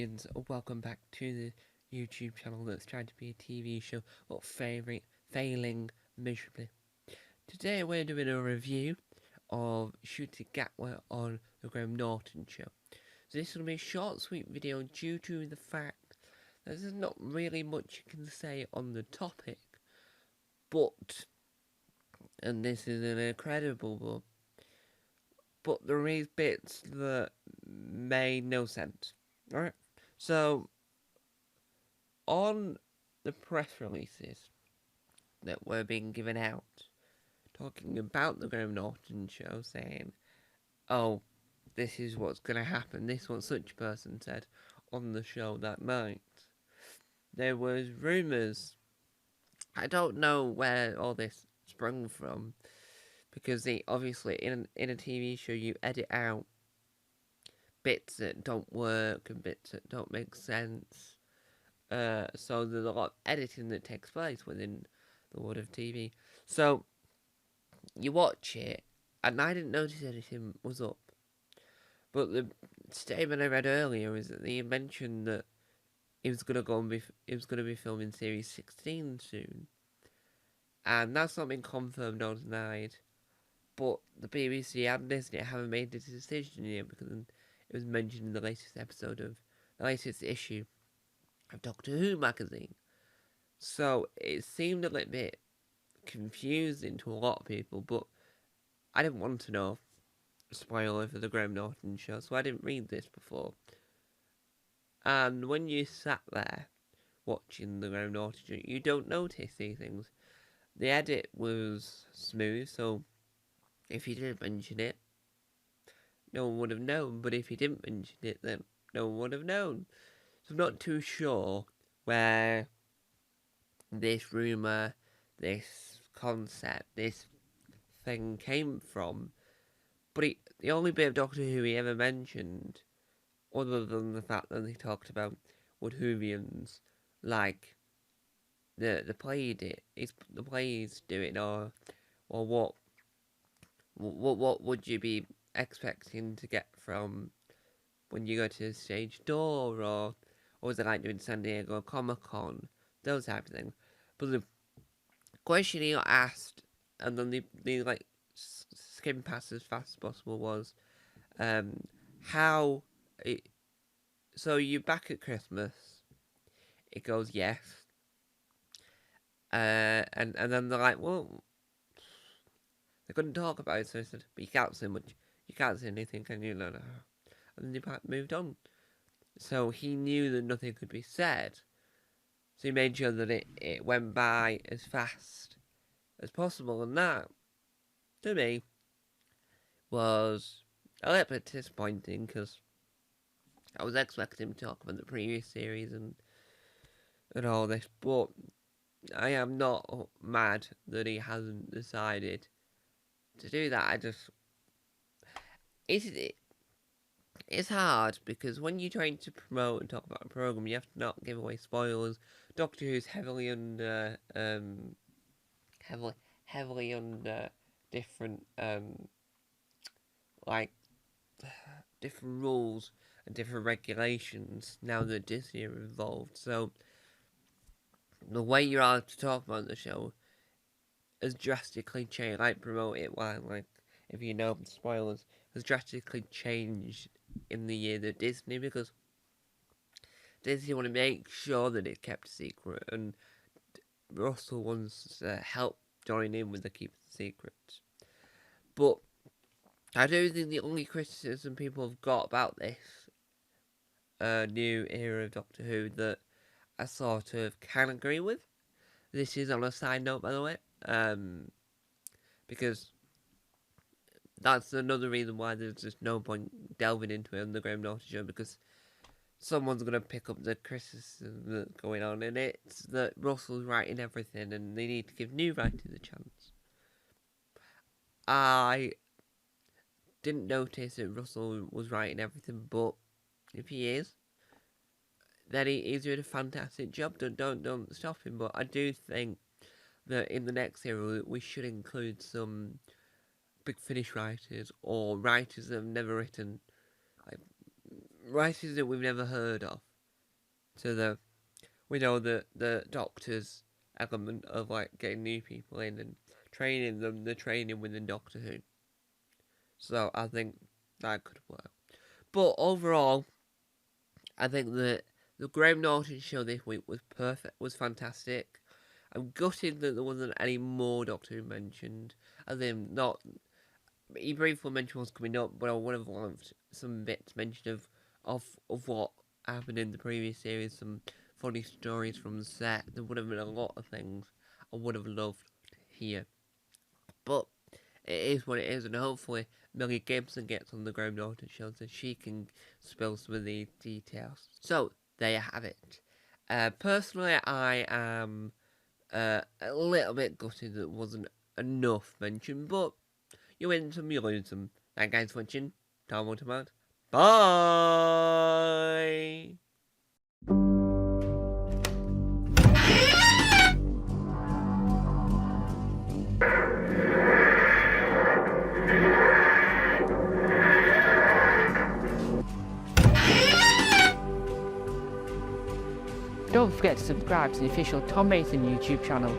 millions, welcome back to the YouTube channel that's trying to be a TV show but failing miserably. Today we're doing a review of Shooty Gatwa on the Graham Norton show. So this will be a short, sweet video due to the fact that there's not really much you can say on the topic, but, and this is an incredible but there is bits that made no sense. Alright? So, on the press releases that were being given out, talking about the Graham Norton show, saying, oh, this is what's going to happen, this is what such person said on the show that night. There was rumours. I don't know where all this sprung from, because obviously in a TV show you edit out bits that don't work and bits that don't make sense. So there's a lot of editing that takes place within the world of TV. So you watch it, and I didn't notice anything was up. But the statement I read earlier is that they mentioned that it was going to be filming series 16 soon, and that's not been confirmed or denied. But the BBC and Disney haven't made the decision yet because it was mentioned in the latest issue of Doctor Who magazine. So it seemed a little bit confusing to a lot of people, but I didn't want to know. Spoiler for the Graham Norton show, so I didn't read this before. And when you sat there watching the Graham Norton show, you don't notice these things. The edit was smooth, so if he didn't mention it, no one would have known. But if he didn't mention it, then no one would have known. So I'm not too sure where this rumour, this concept, this thing came from. But the only bit of Doctor Who he ever mentioned, other than the fact that he talked about would Whovians like the play the plays doing, or what would you be expecting to get from when you go to the stage door, or was it like doing San Diego Comic Con, those type of things. But the question he got asked, and then they like skim past as fast as possible, was how it. So you back at Christmas? It goes yes. And then they're like, well, they couldn't talk about it, so I said, but you can't say much. You can't say anything, can you? No. And then they moved on. So he knew that nothing could be said. So he made sure that it went by as fast as possible. And that, to me, was a little bit disappointing, because I was expecting him to talk about the previous series and all this. But I am not mad that he hasn't decided to do that. I just... It's hard, because when you're trying to promote and talk about a program, you have to not give away spoilers. Doctor Who's heavily under different like different rules and different regulations now that Disney are involved. So the way you're allowed to talk about the show has drastically changed. Like, promote it while, like, if you know spoilers, has drastically changed in the year that Disney, because Disney want to make sure that it's kept secret, and Russell wants help join in with the keep the secret. But I do think the only criticism people have got about this new era of Doctor Who that I sort of can agree with. This is on a side note, by the way, because that's another reason why there's just no point delving into it on the Graham Norton show, because someone's going to pick up the criticism that's going on, and it's that Russell's writing everything and they need to give new writers a chance. I didn't notice that Russell was writing everything, but if he is, then he's doing a fantastic job. Don't stop him. But I do think that in the next era we should include some Big Finish writers, or writers that have never written, like, writers that we've never heard of, to the doctor's element of like getting new people in and training them, the training within Doctor Who. So I think that could work. But overall, I think that the Graham Norton show this week was perfect, was fantastic. I'm gutted that there wasn't any more Doctor Who mentioned. I think not. He briefly mentioned what's coming up, but I would have loved some bits mentioned of what happened in the previous series, some funny stories from the set. There would have been a lot of things I would have loved to hear. But it is what it is, and hopefully Millie Gibson gets on the Graham Norton show so she can spill some of the details. So, there you have it. Personally, I am a little bit gutted that it wasn't enough mentioned, but you win some, you lose some. Thank you guys for watching. Time Automat. Bye! Don't forget to subscribe to the official Tom Mason YouTube channel.